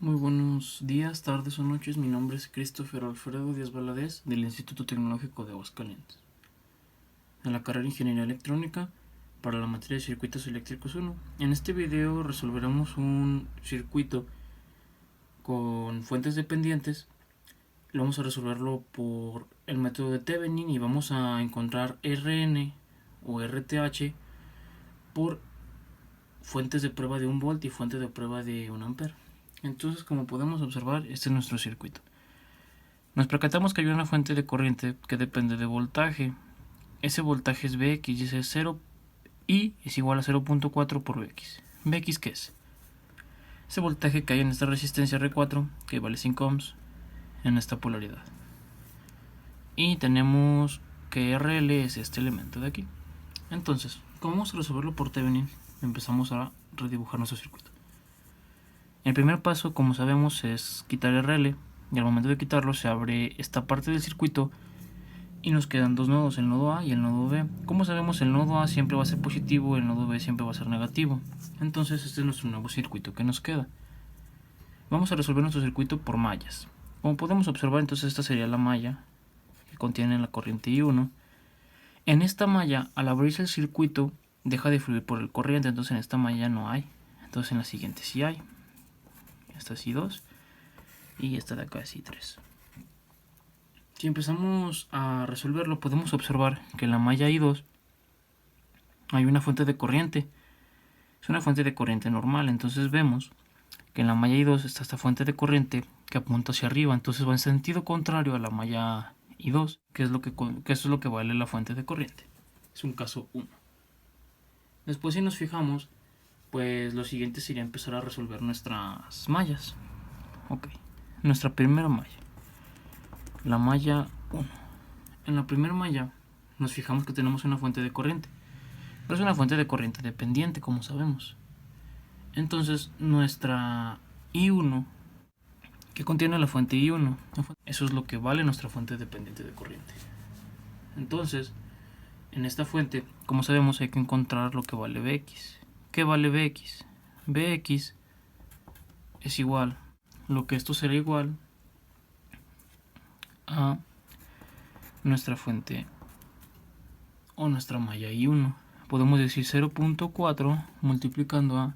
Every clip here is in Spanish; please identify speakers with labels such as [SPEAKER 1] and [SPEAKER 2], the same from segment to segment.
[SPEAKER 1] Muy buenos días, tardes o noches. Mi nombre es Christopher Alfredo Díaz Valadez del Instituto Tecnológico de Aguascalientes. En la carrera de Ingeniería Electrónica para la materia de Circuitos Eléctricos 1. En este video resolveremos un circuito con fuentes dependientes. Vamos a resolverlo por el método de Thevenin y vamos a encontrar Rn o RTH por fuentes de prueba de 1 volt y fuente de prueba de 1 ampere. Entonces, como podemos observar, este es nuestro circuito. Nos percatamos que hay una fuente de corriente que depende de voltaje. Ese voltaje es Vx y ese es 0 y es igual a 0.4 por Vx. ¿Vx qué es? Ese voltaje que hay en esta resistencia R4, que vale 5 ohms, en esta polaridad. Y tenemos que RL es este elemento de aquí. Entonces, como vamos a resolverlo por Thevenin, empezamos a redibujar nuestro circuito. El primer paso, como sabemos, es quitar RL, y al momento de quitarlo se abre esta parte del circuito y nos quedan dos nodos, el nodo A y el nodo B. Como sabemos, el nodo A siempre va a ser positivo, el nodo B siempre va a ser negativo. Entonces este es nuestro nuevo circuito que nos queda. Vamos a resolver nuestro circuito por mallas. Como podemos observar, entonces esta sería la malla que contiene la corriente I1. En esta malla, al abrirse el circuito, deja de fluir por el corriente, entonces en esta malla no hay. Entonces en la siguiente sí hay. Esta es I2 y esta de acá es I3. Si empezamos a resolverlo, podemos observar que en la malla I2 hay una fuente de corriente. Es una fuente de corriente normal, entonces vemos que en la malla I2 está esta fuente de corriente que apunta hacia arriba, entonces va en sentido contrario a la malla I2, que eso es lo que vale la fuente de corriente. Es un caso 1. Después, si nos fijamos, pues lo siguiente sería empezar a resolver nuestras mallas. Ok, nuestra primera malla, la malla 1. En la primera malla nos fijamos que tenemos una fuente de corriente, pero es una fuente de corriente dependiente, como sabemos. Entonces nuestra I1, que contiene la fuente I1, eso es lo que vale nuestra fuente dependiente de corriente. Entonces, en esta fuente, como sabemos, hay que encontrar lo que vale Vx. ¿Qué vale Vx? Vx es igual, lo que esto será igual a nuestra fuente o nuestra malla I1. Podemos decir 0.4 multiplicando a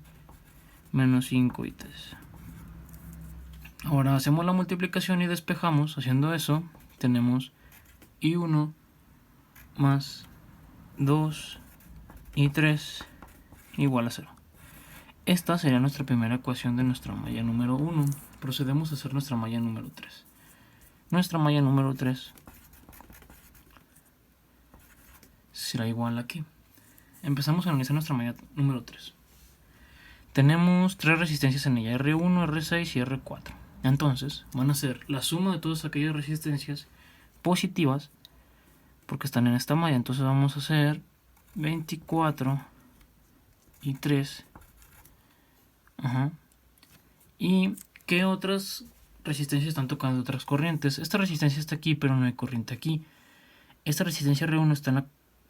[SPEAKER 1] menos 5 y 3. Ahora hacemos la multiplicación y despejamos. Haciendo eso, tenemos I1 más 2 y 3 igual a 0. Esta sería nuestra primera ecuación de nuestra malla número 1. Procedemos a hacer nuestra malla número 3. Nuestra malla número 3 será igual aquí. Empezamos a analizar nuestra malla número 3. Tenemos tres resistencias en ella, R1, R6 y R4. Entonces van a ser la suma de todas aquellas resistencias positivas porque están en esta malla. Entonces vamos a hacer 24 y 3. ¿Y qué otras resistencias están tocando otras corrientes? Esta resistencia está aquí, pero no hay corriente aquí. Esta resistencia R1 está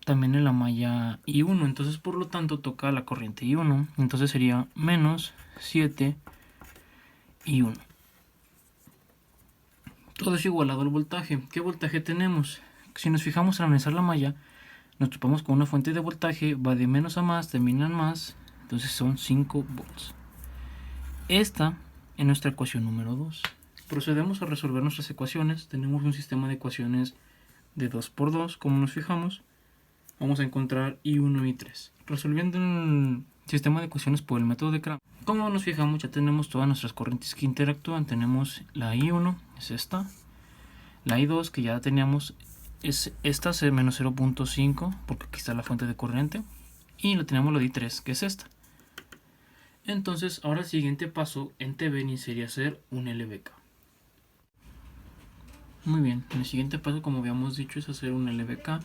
[SPEAKER 1] también en la malla I1, entonces por lo tanto toca la corriente I1. Entonces sería menos 7 I1. Todo es igualado al voltaje. ¿Qué voltaje tenemos? Si nos fijamos al analizar la malla, nos topamos con una fuente de voltaje, va de menos a más, termina en más, entonces son 5 volts. Esta es nuestra ecuación número 2. Procedemos a resolver nuestras ecuaciones. Tenemos un sistema de ecuaciones de 2 por 2, como nos fijamos. Vamos a encontrar I1 y 3. Resolviendo el sistema de ecuaciones por el método de Cram, como nos fijamos, ya tenemos todas nuestras corrientes que interactúan. Tenemos la I1, es esta. La I2, que ya teníamos, es esta, menos 0.5, porque aquí está la fuente de corriente. Y la tenemos la I3, que es esta. Entonces, ahora el siguiente paso en Thevenin sería hacer un LVK. Muy bien, el siguiente paso, como habíamos dicho, es hacer un LVK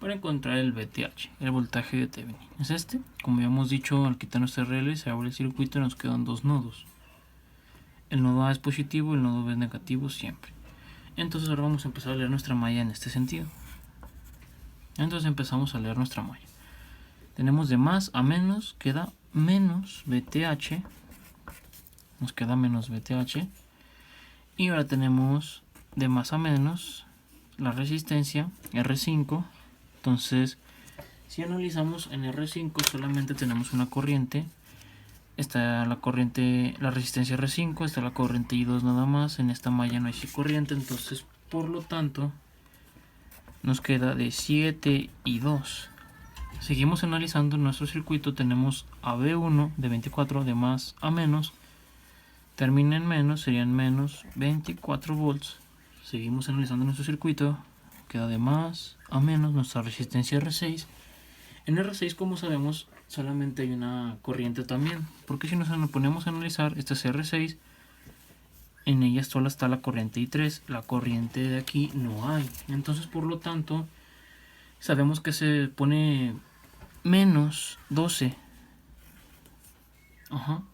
[SPEAKER 1] para encontrar el VTH, el voltaje de Thevenin. Es este. Como habíamos dicho, al quitar nuestra RL se abre el circuito y nos quedan dos nodos. El nodo A es positivo, el nodo B es negativo siempre. Entonces ahora vamos a empezar a leer nuestra malla en este sentido. Entonces empezamos a leer nuestra malla. Tenemos de más a menos, queda menos VTH nos queda menos VTH. Y ahora tenemos de más a menos la resistencia R5. Entonces, si analizamos en R5 solamente tenemos una corriente. Está la corriente, la resistencia R5, está la corriente I2 nada más. En esta malla no hay corriente, entonces por lo tanto nos queda de 7 y 2. Seguimos analizando nuestro circuito. Tenemos a B1 de 24 de más a menos. Termina en menos, serían menos 24 volts. Seguimos analizando nuestro circuito. Queda de más a menos nuestra resistencia R6. En R6, como sabemos, solamente hay una corriente también. Porque si nos ponemos a analizar, esta es R6. En ella solo está la corriente I3. La corriente de aquí no hay. Entonces, por lo tanto, sabemos que se pone menos 12.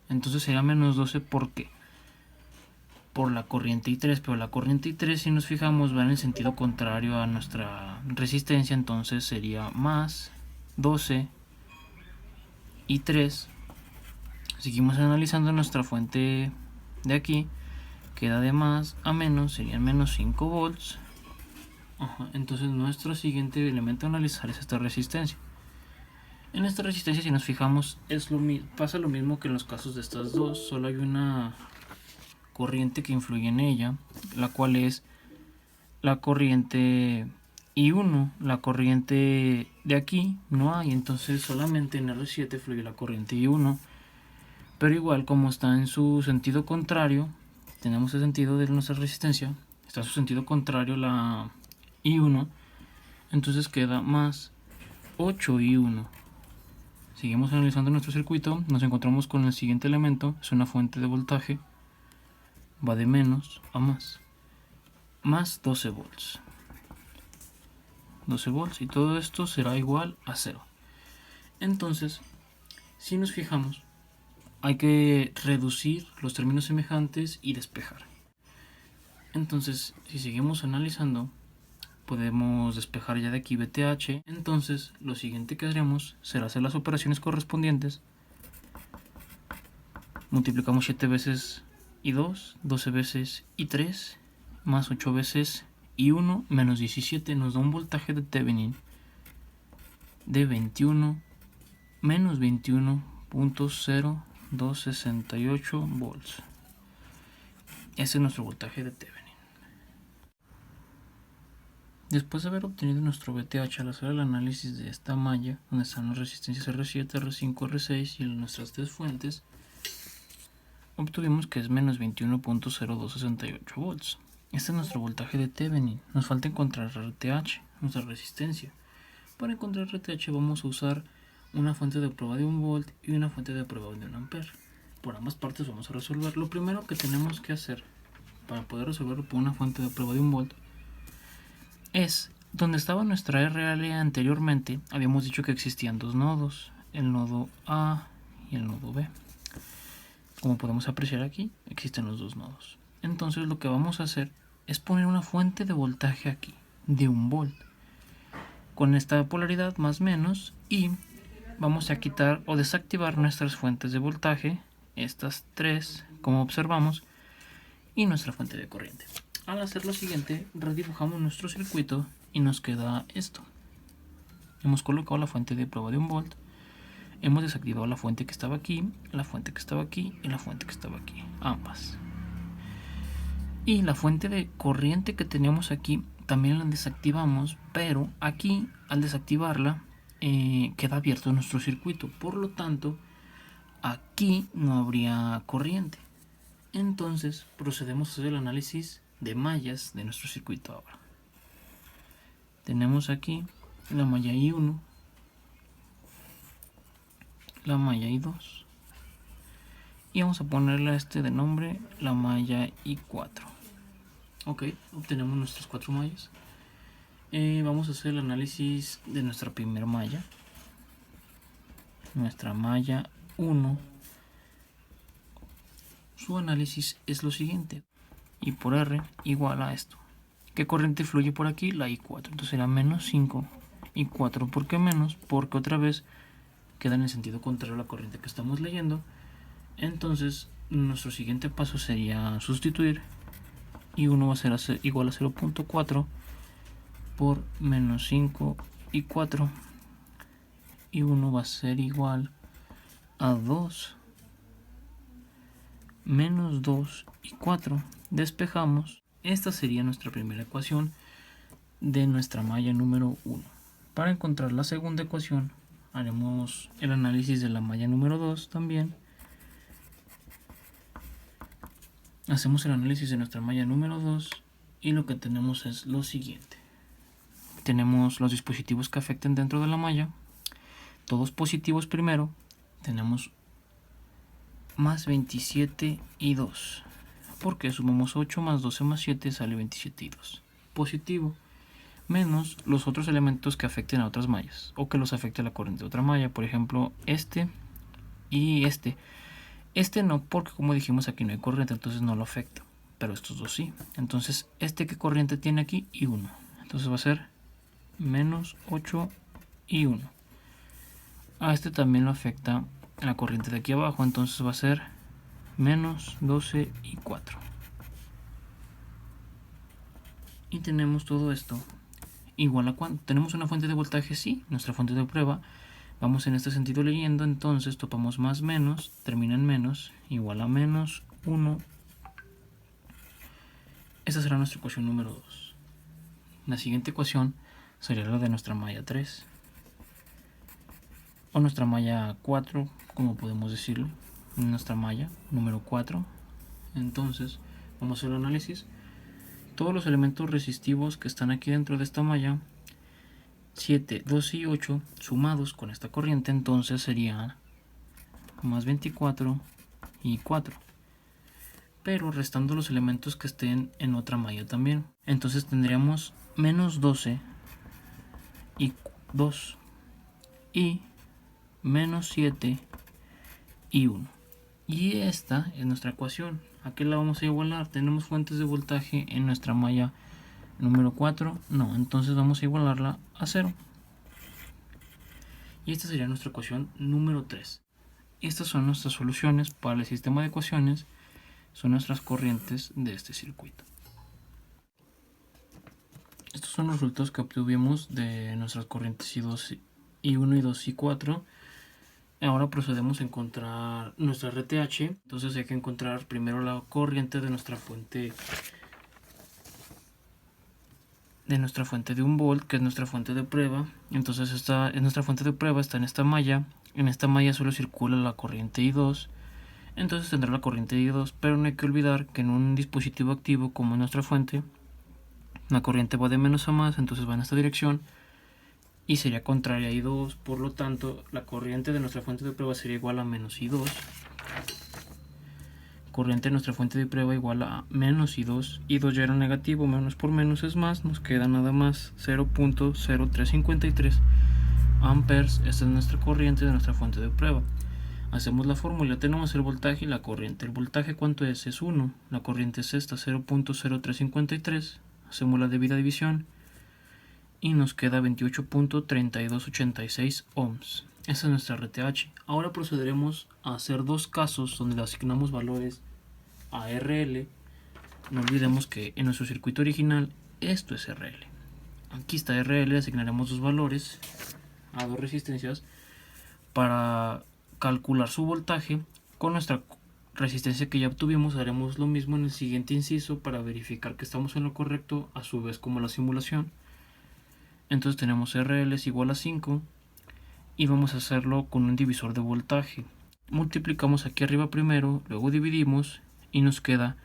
[SPEAKER 1] Entonces sería menos 12 porque por la corriente I3, pero la corriente I3, si nos fijamos, va en el sentido contrario a nuestra resistencia, entonces sería más 12 I3. Seguimos analizando nuestra fuente de aquí, queda de más a menos, serían menos 5 volts. Entonces nuestro siguiente elemento a analizar es esta resistencia. En esta resistencia, si nos fijamos, pasa lo mismo que en los casos de estas dos. Solo hay una corriente que influye en ella, la cual es la corriente I1. La corriente de aquí no hay, entonces solamente en R7 fluye la corriente I1. Pero igual, como está en su sentido contrario, tenemos el sentido de nuestra resistencia, está en su sentido contrario la I1, entonces queda más 8I1. Seguimos analizando nuestro circuito, nos encontramos con el siguiente elemento, es una fuente de voltaje, va de menos a más 12 volts. 12 volts y todo esto será igual a 0. Entonces, si nos fijamos, hay que reducir los términos semejantes y despejar. Entonces, si seguimos analizando, podemos despejar ya de aquí VTH. Entonces lo siguiente que haremos será hacer las operaciones correspondientes. Multiplicamos 7 veces I2, 12 veces I3, más 8 veces I1, menos 17, nos da un voltaje de Thevenin de 21, menos 21.0268 volts. Ese es nuestro voltaje de Thevenin. Después de haber obtenido nuestro VTH al hacer el análisis de esta malla, donde están las resistencias R7, R5, R6 y nuestras tres fuentes, obtuvimos que es menos 21.0268 volts. Este es nuestro voltaje de Thevenin. Nos falta encontrar RTH, nuestra resistencia. Para encontrar RTH vamos a usar una fuente de prueba de 1 volt y una fuente de prueba de 1 ampere. Por ambas partes vamos a resolver. Lo primero que tenemos que hacer para poder resolverlo por una fuente de prueba de 1 volt es donde estaba nuestra RL anteriormente. Habíamos dicho que existían dos nodos, el nodo A y el nodo B. Como podemos apreciar aquí, existen los dos nodos. Entonces lo que vamos a hacer es poner una fuente de voltaje aquí de 1 volt con esta polaridad más menos, y vamos a quitar o desactivar nuestras fuentes de voltaje, estas tres como observamos, y nuestra fuente de corriente. Al hacer lo siguiente, redibujamos nuestro circuito y nos queda esto. Hemos colocado la fuente de prueba de 1 volt, hemos desactivado la fuente que estaba aquí, la fuente que estaba aquí y la fuente que estaba aquí, ambas. Y la fuente de corriente que teníamos aquí también la desactivamos, pero aquí al desactivarla queda abierto nuestro circuito, por lo tanto aquí no habría corriente. Entonces procedemos a hacer el análisis de mallas de nuestro circuito ahora. Tenemos aquí la malla I1, la malla I2 y vamos a ponerle a este de nombre la malla I4. Ok, obtenemos nuestras 4 mallas. Vamos a hacer el análisis de nuestra primera malla, nuestra malla 1. Su análisis es lo siguiente: I por R igual a esto. ¿Qué corriente fluye por aquí? La I4. Entonces será menos 5 I4. ¿Por qué menos? Porque otra vez queda en el sentido contrario a la corriente que estamos leyendo. Entonces nuestro siguiente paso sería sustituir, y 1 va a ser igual a 0.4 por menos 5 y 4, y 1 va a ser igual a 2 menos 2 y 4. Despejamos. Esta sería nuestra primera ecuación de nuestra malla número 1. Para encontrar la segunda ecuación haremos el análisis de la malla número 2 también. Hacemos el análisis de nuestra malla número 2 y lo que tenemos es lo siguiente. Tenemos los dispositivos que afecten dentro de la malla, todos positivos primero. Tenemos más 27 y 2, porque sumamos 8 más 12 más 7 sale 27 y 2. Positivo, menos los otros elementos que afecten a otras mallas o que los afecte a la corriente de otra malla, por ejemplo este y este. Este no, porque como dijimos aquí no hay corriente, entonces no lo afecta, pero estos dos sí. Entonces este, ¿qué corriente tiene aquí? Y 1. Entonces va a ser menos 8 y 1. A este también lo afecta la corriente de aquí abajo, entonces va a ser menos 12 y 4. Y tenemos todo esto igual a cuánto. ¿Tenemos una fuente de voltaje? Sí, nuestra fuente de prueba. Vamos en este sentido leyendo, entonces topamos más menos, termina en menos, igual a menos 1. Esta será nuestra ecuación número 2. La siguiente ecuación sería la de nuestra malla 3. O nuestra malla 4, como podemos decirlo. Nuestra malla número 4. Entonces, vamos a hacer el análisis. Todos los elementos resistivos que están aquí dentro de esta malla, 7, 12 y 8, sumados con esta corriente, entonces sería más 24 y 4. Pero restando los elementos que estén en otra malla también. Entonces tendríamos menos 12 y 2 y menos 7 y 1. Y esta es nuestra ecuación. ¿A qué la vamos a igualar? ¿Tenemos fuentes de voltaje en nuestra malla número 4? No, entonces vamos a igualarla a 0. Y esta sería nuestra ecuación número 3. Estas son nuestras soluciones para el sistema de ecuaciones. Son nuestras corrientes de este circuito. Estos son los resultados que obtuvimos de nuestras corrientes I2 y 1 y 2 y 4. Ahora procedemos a encontrar nuestra RTH. Entonces hay que encontrar primero la corriente de nuestra fuente de 1 volt, que es nuestra fuente de prueba. Entonces esta es nuestra fuente de prueba, está en esta malla. En esta malla solo circula la corriente I2. Entonces tendrá la corriente I2, pero no hay que olvidar que en un dispositivo activo como nuestra fuente, la corriente va de menos a más, entonces va en esta dirección y sería contraria a I2. Por lo tanto, la corriente de nuestra fuente de prueba sería igual a menos I2. Corriente de nuestra fuente de prueba igual a menos I2. I2 ya era negativo, menos por menos es más, nos queda nada más 0.0353 amperes. Esta es nuestra corriente de nuestra fuente de prueba. Hacemos la fórmula, tenemos el voltaje y la corriente. El voltaje, ¿cuánto es? Es 1. La corriente es esta, 0.0353. Hacemos la debida división y nos queda 28.3286 ohms. Esa es nuestra RTH. Ahora procederemos a hacer dos casos donde le asignamos valores a RL. No olvidemos que en nuestro circuito original esto es RL. Aquí está RL, asignaremos dos valores a dos resistencias para calcular su voltaje. Con nuestra resistencia que ya obtuvimos haremos lo mismo en el siguiente inciso para verificar que estamos en lo correcto, a su vez como la simulación. Entonces tenemos RL es igual a 5 y vamos a hacerlo con un divisor de voltaje. Multiplicamos aquí arriba primero, luego dividimos y nos queda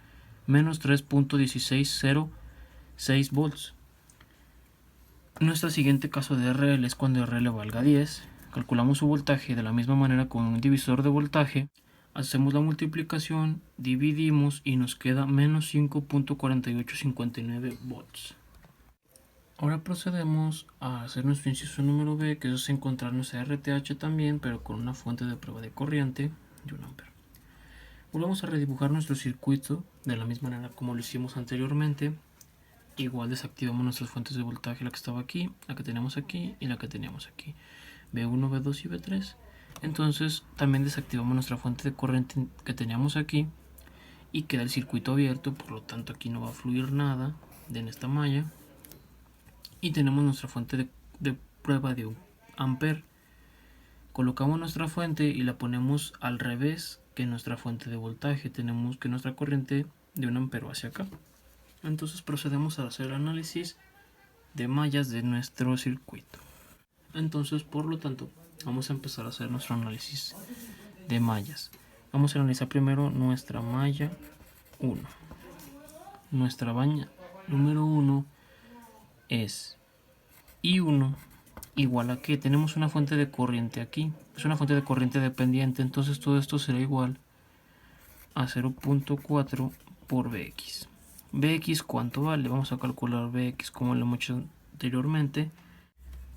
[SPEAKER 1] menos 3.1606 volts. Nuestro siguiente caso de RL es cuando RL valga 10. Calculamos su voltaje de la misma manera con un divisor de voltaje. Hacemos la multiplicación, dividimos y nos queda menos 5.4859 volts. Ahora procedemos a hacer nuestro inciso número B, que es encontrar nuestra RTH también, pero con una fuente de prueba de corriente de 1 ampere. Volvemos a redibujar nuestro circuito de la misma manera como lo hicimos anteriormente. Igual desactivamos nuestras fuentes de voltaje, la que estaba aquí, la que tenemos aquí y la que teníamos aquí. B1, B2 y B3. Entonces también desactivamos nuestra fuente de corriente que teníamos aquí y queda el circuito abierto, por lo tanto aquí no va a fluir nada en esta malla. Y tenemos nuestra fuente de prueba de 1 amper. Colocamos nuestra fuente y la ponemos al revés que nuestra fuente de voltaje. Tenemos que nuestra corriente de 1 ampero hacia acá. Entonces procedemos a hacer el análisis de mallas de nuestro circuito. Entonces, por lo tanto, vamos a empezar a hacer nuestro análisis de mallas. Vamos a analizar primero nuestra malla 1. Nuestra malla número 1 es I1 igual a que tenemos una fuente de corriente aquí. Es una fuente de corriente dependiente, entonces todo esto será igual a 0.4 por Bx. Bx, ¿cuánto vale? Vamos a calcular Bx como lo hemos hecho anteriormente.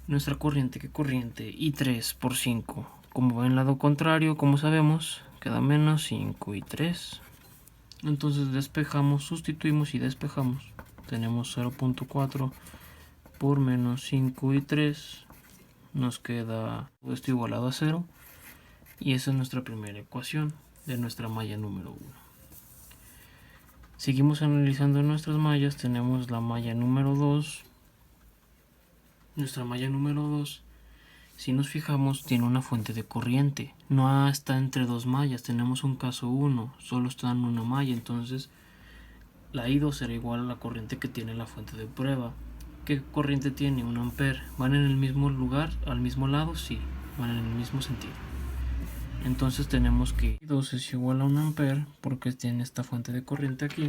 [SPEAKER 1] Nuestra corriente, ¿qué corriente? I3 por 5. Como va en el lado contrario, como sabemos, queda menos 5 y 3. Entonces despejamos, sustituimos y despejamos. Tenemos 0.4 por menos 5 y 3. Nos queda esto igualado a 0. Y esa es nuestra primera ecuación de nuestra malla número 1. Seguimos analizando nuestras mallas. Tenemos la malla número 2. Nuestra malla número 2, si nos fijamos, tiene una fuente de corriente. No está entre dos mallas, tenemos un caso 1, solo está en una malla. Entonces la I2 será igual a la corriente que tiene la fuente de prueba. ¿Qué corriente tiene? 1 amper. ¿Van en el mismo lugar, al mismo lado? Sí, van en el mismo sentido. Entonces tenemos que I2 es igual a 1 amper porque tiene esta fuente de corriente aquí.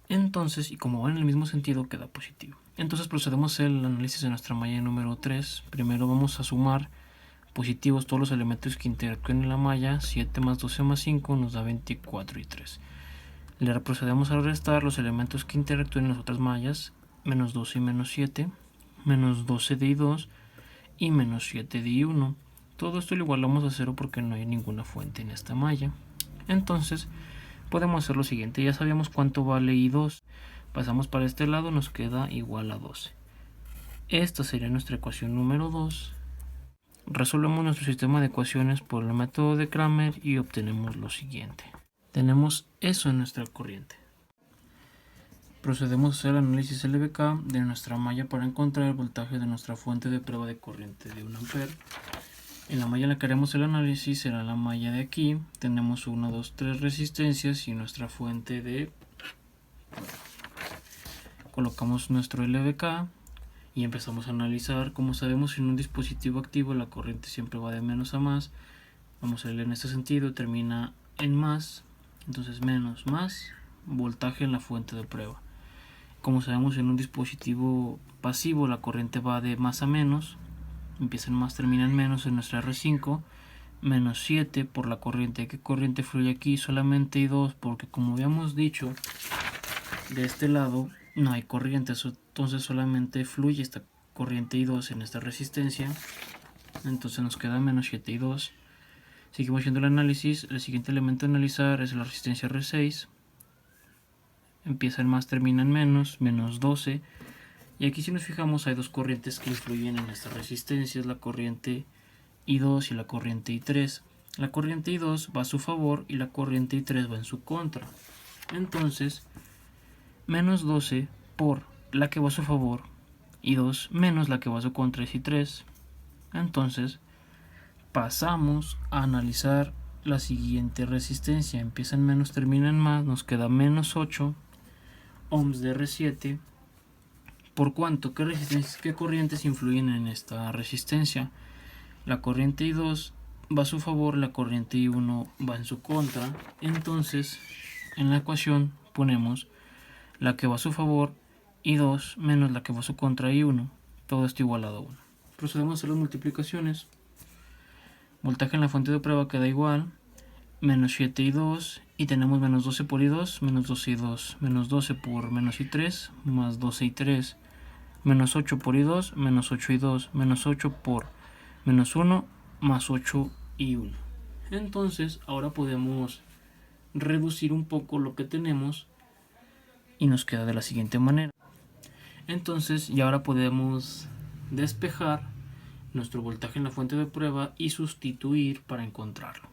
[SPEAKER 1] Entonces, y como va en el mismo sentido, queda positivo. Entonces procedemos al análisis de nuestra malla número 3. Primero vamos a sumar positivos todos los elementos que interactúen en la malla. 7 más 12 más 5 nos da 24 y 3. Le procedemos a restar los elementos que interactúen en las otras mallas. Menos 12 y menos 7. Menos 12 de I2 y menos 7 de I1. Todo esto lo igualamos a 0 porque no hay ninguna fuente en esta malla. Entonces podemos hacer lo siguiente. Ya sabíamos cuánto vale I2. Pasamos para este lado, nos queda igual a 12. Esta sería nuestra ecuación número 2. Resolvemos nuestro sistema de ecuaciones por el método de Cramer y obtenemos lo siguiente. Tenemos eso en nuestra corriente. Procedemos a hacer el análisis LVK de nuestra malla para encontrar el voltaje de nuestra fuente de prueba de corriente de 1 amper. En la malla en la que haremos el análisis será la malla de aquí. Tenemos 1, 2, 3 resistencias y nuestra fuente de prueba. Colocamos nuestro LVK y empezamos a analizar. Como sabemos, en un dispositivo activo la corriente siempre va de menos a más. Vamos a leer en este sentido, termina en más, entonces menos más voltaje en la fuente de prueba. Como sabemos, en un dispositivo pasivo la corriente va de más a menos, empieza en más, termina en menos. En nuestra R5 menos 7 por la corriente. ¿Qué corriente fluye aquí? Solamente I2, porque como habíamos dicho, de este lado no hay corriente, entonces solamente fluye esta corriente I2 en esta resistencia. Entonces nos queda menos 7 I2. Seguimos haciendo el análisis. El siguiente elemento a analizar es la resistencia R6. Empieza en más, termina en menos, menos 12. Y aquí, si nos fijamos, hay dos corrientes que influyen en esta resistencia, es la corriente I2 y la corriente I3. La corriente I2 va a su favor y la corriente I3 va en su contra. Entonces, menos 12 por la que va a su favor, I2, menos la que va a su contra, es I3. Entonces, pasamos a analizar la siguiente resistencia. Empieza en menos, termina en más, nos queda menos 8 ohms de R7. ¿Por cuánto? ¿Qué corrientes influyen en esta resistencia? La corriente I2 va a su favor, la corriente I1 va en su contra. Entonces, en la ecuación ponemos la que va a su favor, I2, menos la que va a su contra, I1. Todo esto igualado a 1. Procedemos a hacer las multiplicaciones. Voltaje en la fuente de prueba queda igual, menos 7 I2, y tenemos menos 12 por I2, menos 12 I2, menos 12 por menos I3, más 12 I3, menos 8 por I2, menos 8 I2, menos 8 por menos 1, más 8 I1. Entonces, ahora podemos reducir un poco lo que tenemos y nos queda de la siguiente manera. Entonces, y ahora podemos despejar nuestro voltaje en la fuente de prueba y sustituir para encontrarlo.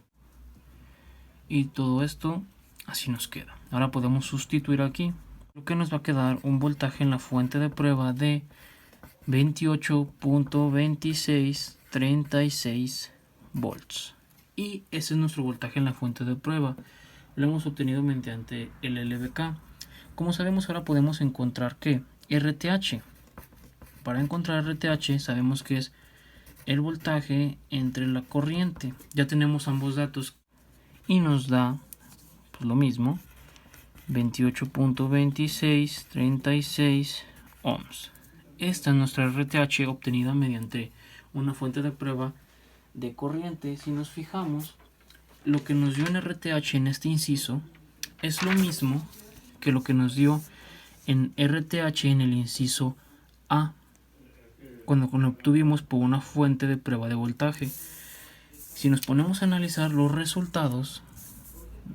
[SPEAKER 1] Y todo esto así nos queda. Ahora podemos sustituir aquí, lo que nos va a quedar un voltaje en la fuente de prueba de 28.2636 volts. Y ese es nuestro voltaje en la fuente de prueba. Lo hemos obtenido mediante el LVK. Como sabemos, ahora podemos encontrar que RTH. Para encontrar RTH sabemos que es el voltaje entre la corriente. Ya tenemos ambos datos y nos da pues, lo mismo, 28.2636 ohms. Esta es nuestra RTH obtenida mediante una fuente de prueba de corriente. Si nos fijamos, lo que nos dio en RTH en este inciso es lo mismo que lo que nos dio en RTH en el inciso A, cuando lo obtuvimos por una fuente de prueba de voltaje. Si nos ponemos a analizar los resultados,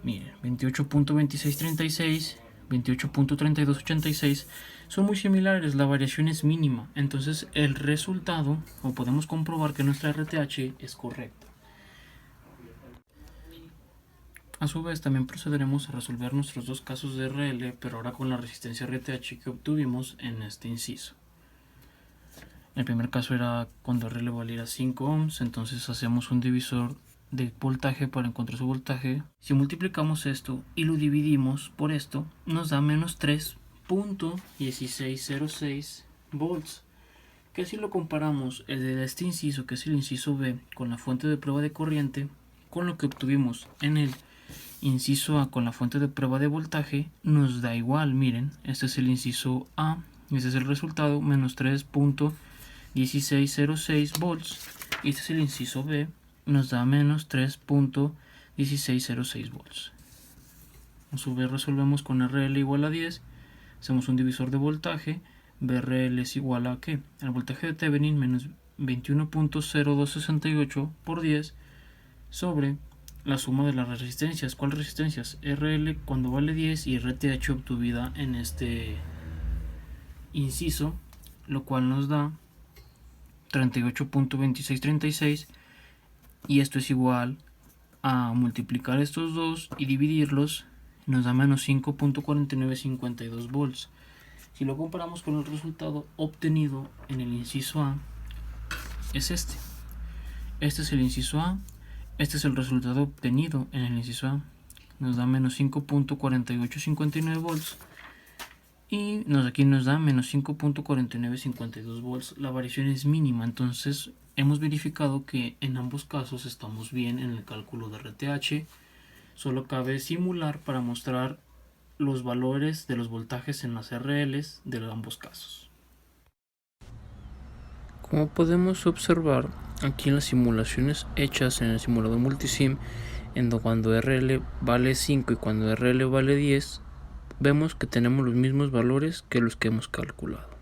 [SPEAKER 1] miren, 28.2636, 28.3286 son muy similares, la variación es mínima. Entonces el resultado, o podemos comprobar que nuestra RTH es correcta. A su vez también procederemos a resolver nuestros dos casos de RL, pero ahora con la resistencia RTH que obtuvimos en este inciso. El primer caso era cuando RL valiera 5 ohms, entonces hacemos un divisor de voltaje para encontrar su voltaje. Si multiplicamos esto y lo dividimos por esto, nos da menos 3.1606 volts. Que si lo comparamos el de este inciso, que es el inciso B, con la fuente de prueba de corriente, con lo que obtuvimos en el inciso A con la fuente de prueba de voltaje, nos da igual. Miren, este es el inciso A, este es el resultado, menos 3.1606 volts, y este es el inciso B, nos da menos 3.1606 volts. A su vez resolvemos con RL igual a 10, hacemos un divisor de voltaje, BRL es igual a ¿qué? El voltaje de Thevenin menos 21.0268 por 10 sobre la suma de las resistencias. ¿Cuáles resistencias? RL cuando vale 10 y RTH obtuvida en este inciso, lo cual nos da 38.2636, y esto es igual a multiplicar estos dos y dividirlos, nos da menos 5.4952 volts. Si lo comparamos con el resultado obtenido en el inciso A, es este. Este es el inciso A, este es el resultado obtenido en el inciso A, nos da menos 5.4859 volts. Y aquí nos da menos 5.4952 volts. La variación es mínima, entonces hemos verificado que en ambos casos estamos bien en el cálculo de RTH. Solo cabe simular para mostrar los valores de los voltajes en las RLs de ambos casos. Como podemos observar aquí en las simulaciones hechas en el simulador multisim, cuando RL vale 5 y cuando RL vale 10, vemos que tenemos los mismos valores que los que hemos calculado.